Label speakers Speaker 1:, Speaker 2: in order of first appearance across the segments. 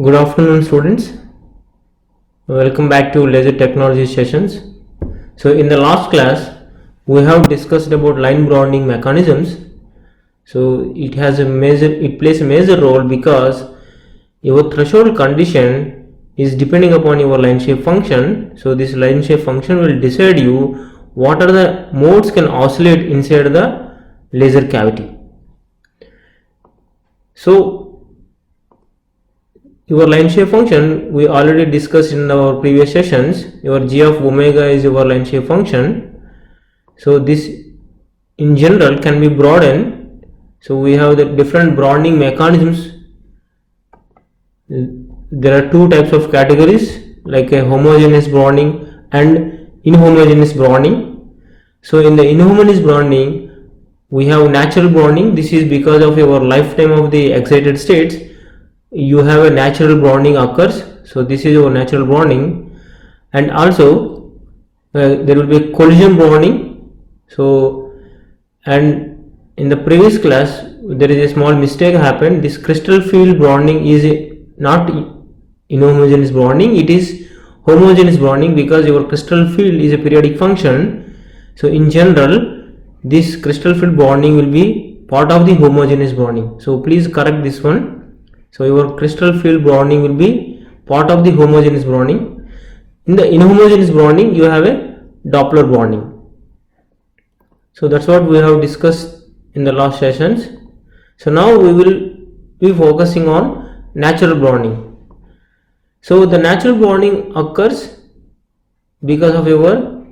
Speaker 1: Good afternoon, students. Welcome back to Laser Technology sessions. So, in the last class, we have discussed about line broadening mechanisms. So, it plays a major role because your threshold condition is depending upon your line shape function. So, this line shape function will decide you what are the modes can oscillate inside the laser cavity. So, your line shape function we already discussed in our previous sessions. Your g of omega is your line shape function. So this in general can be broadened. So we have the different broadening mechanisms. There are two types of categories, like a homogeneous broadening and inhomogeneous broadening. So in the inhomogeneous broadening we have natural broadening. This is because of your lifetime of the excited states you have a natural broadening occurs. So this is your natural broadening, and also there will be a collision broadening. So, and in the previous class there is a small mistake happened. This crystal field broadening is not inhomogeneous broadening, it is homogeneous broadening because your crystal field is a periodic function. So in general this crystal field broadening will be part of the homogeneous broadening. So please correct this one. So your crystal field broadening will be part of the homogeneous broadening. In the inhomogeneous broadening you have a Doppler broadening. So that's what we have discussed in the last sessions. So now we will be focusing on natural broadening. So the natural broadening occurs because of your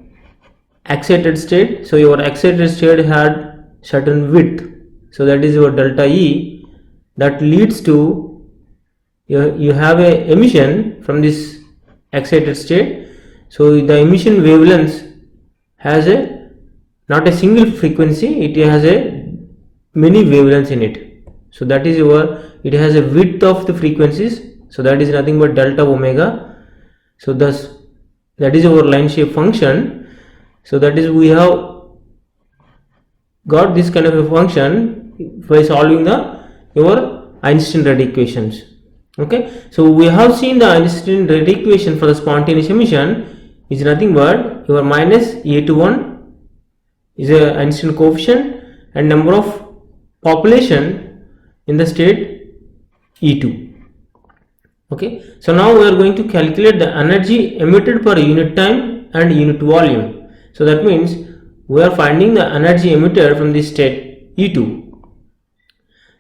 Speaker 1: excited state. So your excited state had certain width. So that is your delta E, that leads to you have a emission from this excited state. So the emission wavelength has a not a single frequency, it has a many wavelengths in it. So that is it has a width of the frequencies. So that is nothing but delta omega. So thus that is our line shape function. So that is we have got this kind of a function by solving your Einstein-Red equations. Okay, so we have seen the Einstein-Red equation for the spontaneous emission is nothing but your minus A21 is a Einstein coefficient and number of population in the state E2. Okay, so now we are going to calculate the energy emitted per unit time and unit volume. So that means we are finding the energy emitted from the state E2.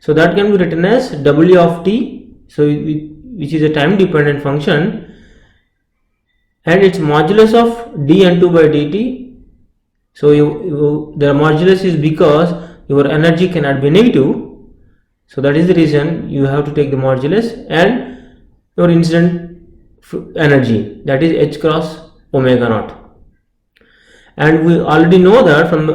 Speaker 1: So that can be written as W of t. So which is a time dependent function, and its modulus of dN2 by dt. So the modulus is because your energy cannot be negative. So that is the reason you have to take the modulus, and your incident energy, that is h cross omega naught. And we already know that from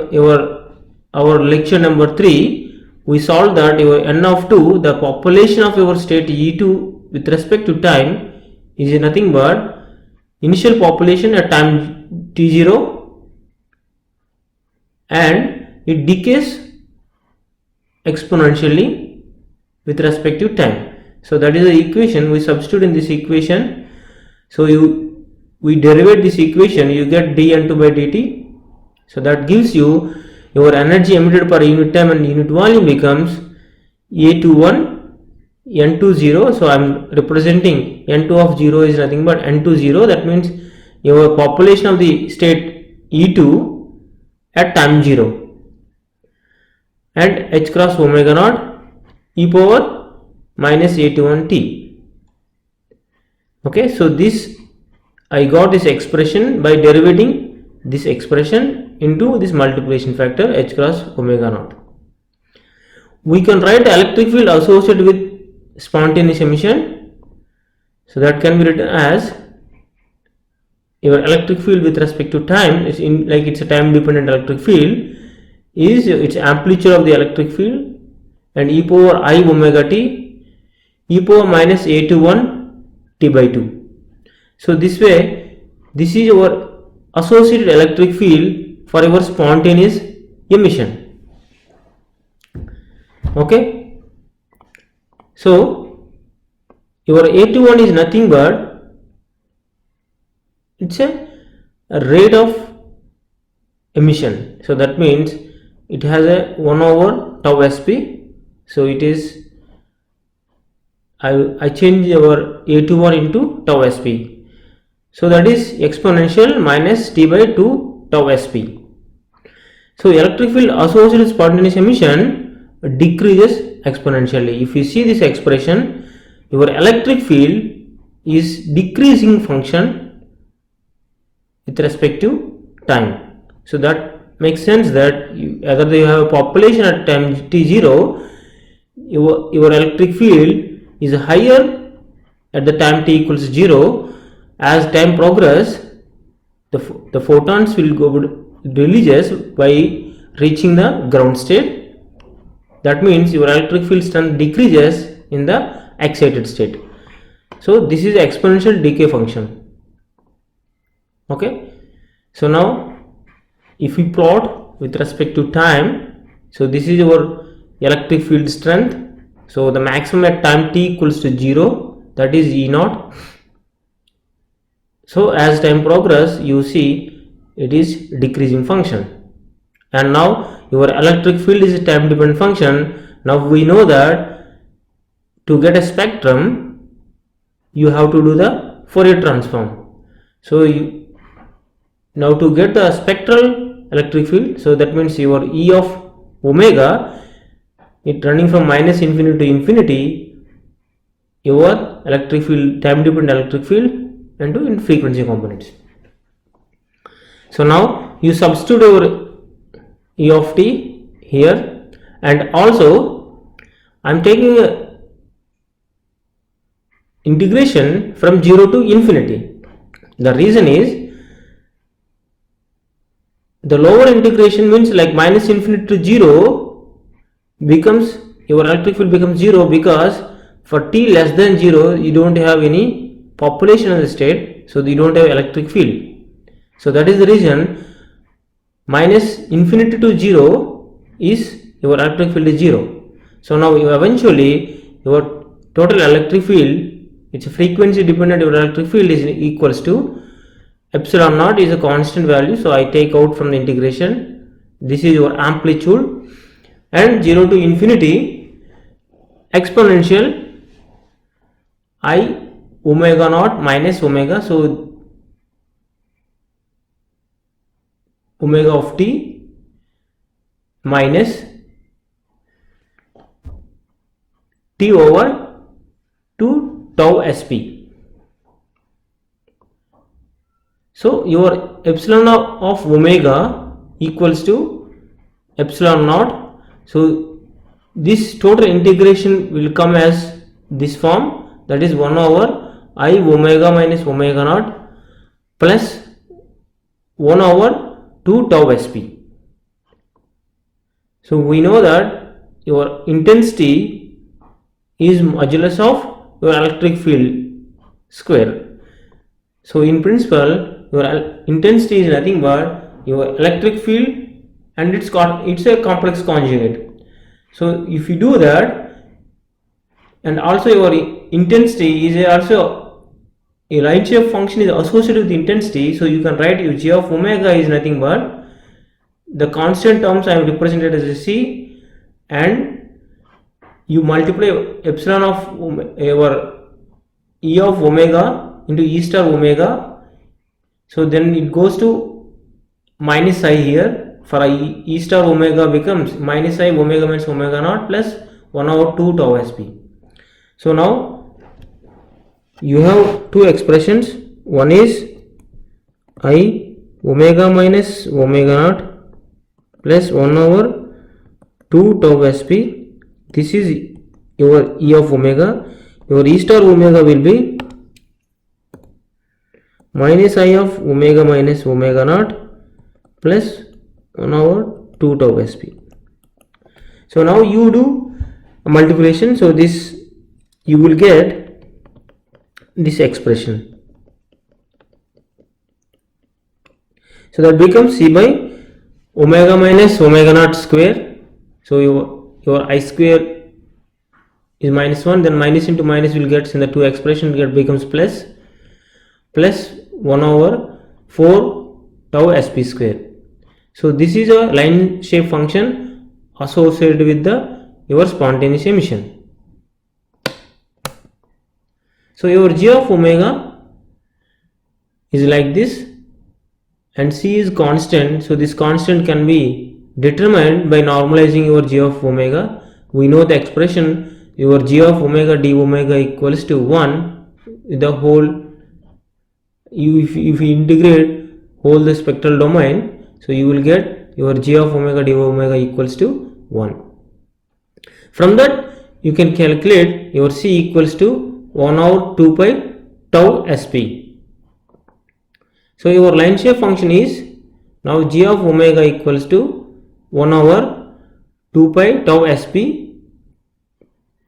Speaker 1: our lecture number 3. We solved that your n of 2, the population of your state E2 with respect to time is nothing but initial population at time t0, and it decays exponentially with respect to time. So that is the equation we substitute in this equation. So we derivate this equation, you get dN2 by dt. So that gives you your energy emitted per unit time and unit volume becomes A21 N20. So I am representing N2 of 0 is nothing but N20. That means your population of the state E2 at time 0, and h cross omega naught e power minus A21 t. Okay, so this I got this expression by derivating this expression into this multiplication factor h cross omega naught. We can write electric field associated with spontaneous emission. So that can be written as your electric field with respect to time is like it's a time dependent electric field is its amplitude of the electric field, and e power I omega t e power minus A21 t by 2. So this way this is your associated electric field for your spontaneous emission. Okay, so your A21 is nothing but it's a rate of emission. So that means it has a 1 over tau sp. So it is I change our A21 into tau sp. So that is exponential minus t by 2 tau sp. So electric field associated with spontaneous emission decreases exponentially. If you see this expression, your electric field is decreasing function with respect to time. So that makes sense that either you have a population at time t0, your electric field is higher at the time t equals 0. As time progress, the photons will go releases by reaching the ground state. That means your electric field strength decreases in the excited state. So this is exponential decay function. Okay, so now if we plot with respect to time, so this is your electric field strength. So the maximum at time t equals to 0, that is E naught. So as time progress, you see it is decreasing function, and now your electric field is a time dependent function. Now we know that to get a spectrum you have to do the Fourier transform. So now to get the spectral electric field, so that means your E of omega, it running from minus infinity to infinity, your electric field, time dependent electric field, into in frequency components. So now you substitute your E of t here, and also I am taking a integration from 0 to infinity. The reason is the lower integration means like minus infinity to 0 becomes, your electric field becomes 0, because for t less than 0 you don't have any population of the state, so you don't have electric field. So that is the reason minus infinity to 0 is your electric field is 0. So now you eventually your total electric field, it's a frequency dependent, your electric field is equals to epsilon naught is a constant value. So I take out from the integration, this is your amplitude, and 0 to infinity exponential I omega naught minus omega. So omega of t minus t over 2 tau sp. So your epsilon of omega equals to epsilon naught. So this total integration will come as this form, that is 1 over I omega minus omega naught plus 1 over 2 tau sp. So we know that your intensity is modulus of your electric field square. So in principle your intensity is nothing but your electric field and it's a complex conjugate. So if you do that, and also your intensity is also a line shape function is associated with intensity, so you can write your g of omega is nothing but the constant terms I have represented as a c, and you multiply epsilon of your E of omega into E star omega. So then it goes to minus I here, for E star omega becomes minus I omega minus omega naught plus 1 over 2 tau sp. So now you have two expressions, one is I omega minus omega naught plus 1 over 2 tau sp. This is your E of omega. Your E star omega will be minus I of omega minus omega naught plus 1 over 2 tau sp. So now you do a multiplication, so this you will get this expression. So that becomes c by omega minus omega naught square. So your I square is minus 1, then minus into minus will get in the two expression becomes plus 1 over 4 tau sp square. So this is a line shape function associated with your spontaneous emission. So your g of omega is like this, and c is constant. So this constant can be determined by normalizing your g of omega. We know the expression, your g of omega d omega equals to 1 the whole. If you integrate whole the spectral domain, so you will get your g of omega d omega equals to 1. From that you can calculate your c equals to 1 over 2 pi tau sp. So your line shape function is now g of omega equals to 1 over 2 pi tau sp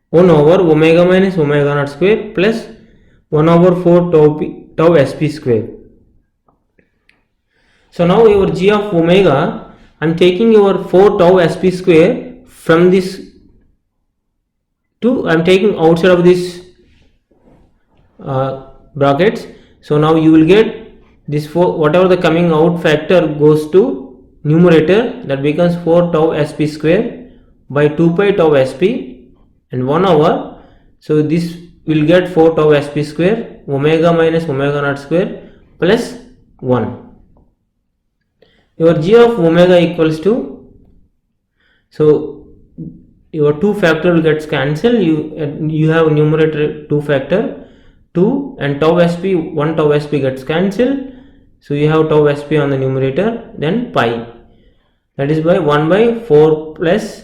Speaker 1: 1 over omega minus omega naught square plus 1 over 4 tau sp square. So now your g of omega, I am taking your 4 tau sp square from this to, I am taking outside of this brackets. So now you will get this 4, whatever the coming out factor goes to numerator, that becomes 4 tau sp square by 2 pi tau sp and 1 over. So this will get 4 tau sp square omega minus omega naught square plus 1. Your g of omega equals to, so your 2 factor gets cancelled, you have numerator 2 factor 2 and tau sp 1 tau sp gets cancelled, so you have tau sp on the numerator, then pi, that is by 1 by 4 plus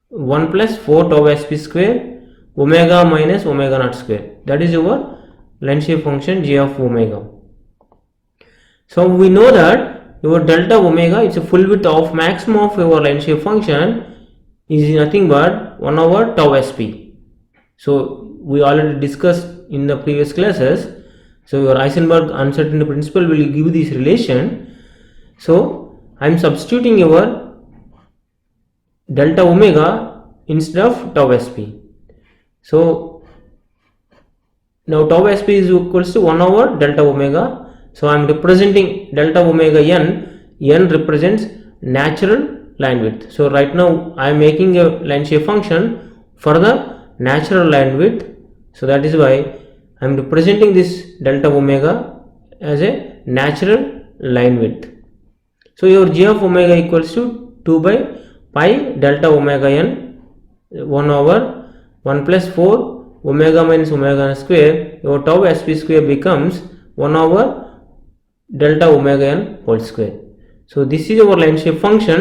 Speaker 1: 1 plus 4 tau sp square omega minus omega naught square, that is your line shape function g of omega. So we know that your delta omega, it's a full width of maximum of your line shape function is nothing but 1 over tau sp. So we already discussed in the previous classes. So your Heisenberg uncertainty principle will give this relation. So I am substituting your delta omega instead of tau sp. So now tau sp is equals to 1 over delta omega. So I am representing delta omega n represents natural line width. So right now I am making a line shape function for the natural line width. So that is why I am representing this delta omega as a natural line width. So your g of omega equals to 2 by pi delta omega n 1 over 1 plus 4 omega minus omega square. Your tau sp square becomes 1 over delta omega n whole square. So this is our line shape function.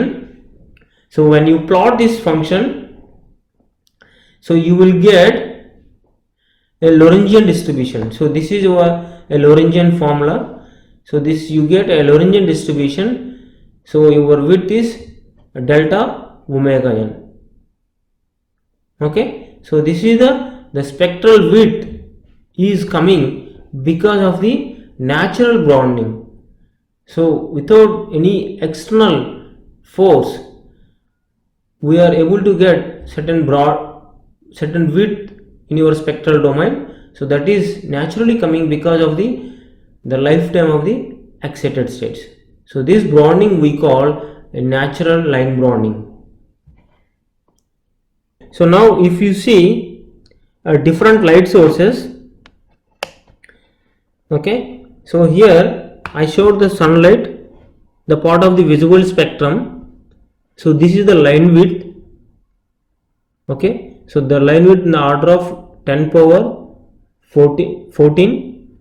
Speaker 1: So when you plot this function, so you will get a Lorentzian distribution. So this is a Lorentzian formula. So this you get a Lorentzian distribution. So your width is delta omega n. Okay. So this is the spectral width is coming because of the natural broadening. So without any external force, we are able to get certain width in your spectral domain. So that is naturally coming because of the lifetime of the excited states. So this broadening we call a natural line broadening. So now if you see different light sources, okay, so here I showed the sunlight, the part of the visible spectrum. So this is the line width. Okay, so the line width in the order of 10 power 14.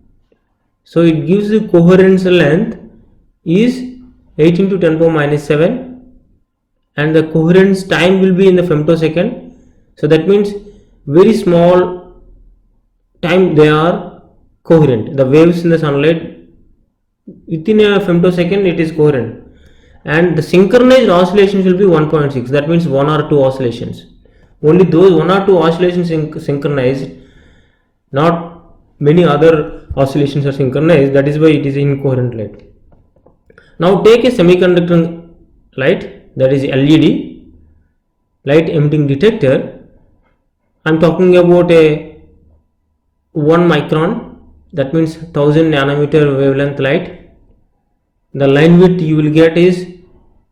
Speaker 1: So it gives the coherence length is 8 into 10 power minus 7, and the coherence time will be in the femtosecond. So that means very small time they are coherent. The waves in the sunlight within a femtosecond it is coherent, and the synchronized oscillations will be 1.6. that means 1 or 2 oscillations. Only those 1 or 2 oscillations synchronized, not many other oscillations are synchronized. That is why it is incoherent light. Now take a semiconductor light, that is LED light emitting detector, I'm talking about a 1 micron, that means 1000 nanometer wavelength light. The line width you will get is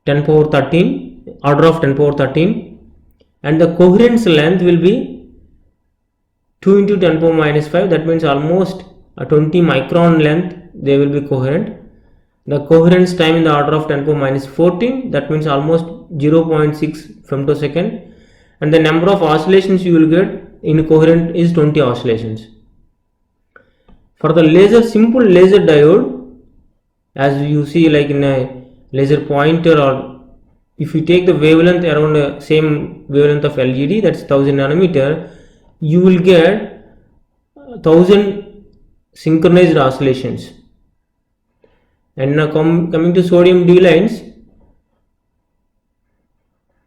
Speaker 1: 10 power 13, order of 10 power 13, and the coherence length will be 2 into 10 power minus 5, that means almost a 20 micron length they will be coherent. The coherence time in the order of 10 power minus 14, that means almost 0.6 femtosecond, and the number of oscillations you will get in coherent is 20 oscillations. For the laser, simple laser diode, as you see like in a laser pointer, or if you take the wavelength around the same wavelength of LED, that's 1000 nanometer, you will get 1000 synchronized oscillations. And now coming to sodium D lines,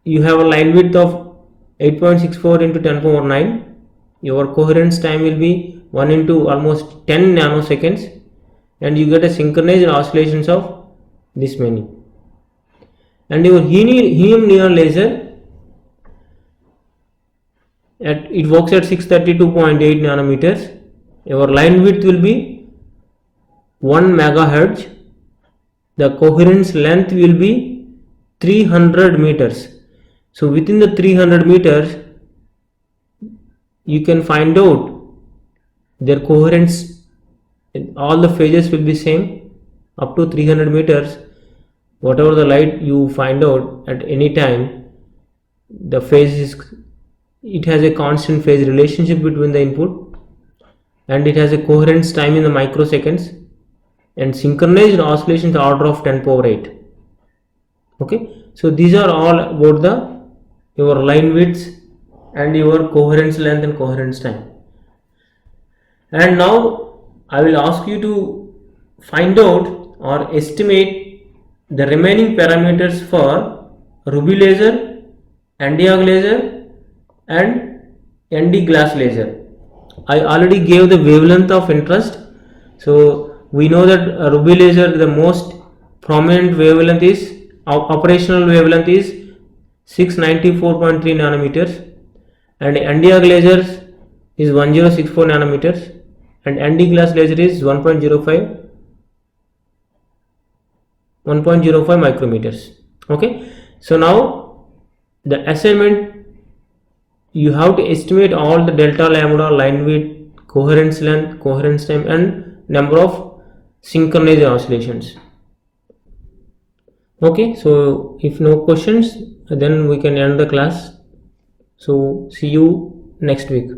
Speaker 1: you have a line width of 8.64 into 10 power 9. Your coherence time will be 1 into almost 10 nanoseconds, and you get a synchronized oscillations of this many. And your helium neon laser, it works at 632.8 nanometers. Your line width will be 1 megahertz. The coherence length will be 300 meters. So within the 300 meters, you can find out their coherence, all the phases will be same up to 300 meters. Whatever the light you find out at any time, the phase it has a constant phase relationship between the input, and it has a coherence time in the microseconds, and synchronized oscillations order of 10 power 8. Okay, so these are all about your line widths and your coherence length and coherence time. And now I will ask you to find out or estimate the remaining parameters for ruby laser, Nd:YAG laser and ND glass laser. I already gave the wavelength of interest. So we know that ruby laser, the most prominent wavelength is, operational wavelength is 694.3 nanometers, and Nd:YAG lasers is 1064 nanometers, and ND glass laser is 1.05 micrometers. Okay, so now the assignment, you have to estimate all the delta lambda, line width, coherence length, coherence time, and number of synchronized oscillations. Okay, so if no questions, then we can end the class. So see you next week.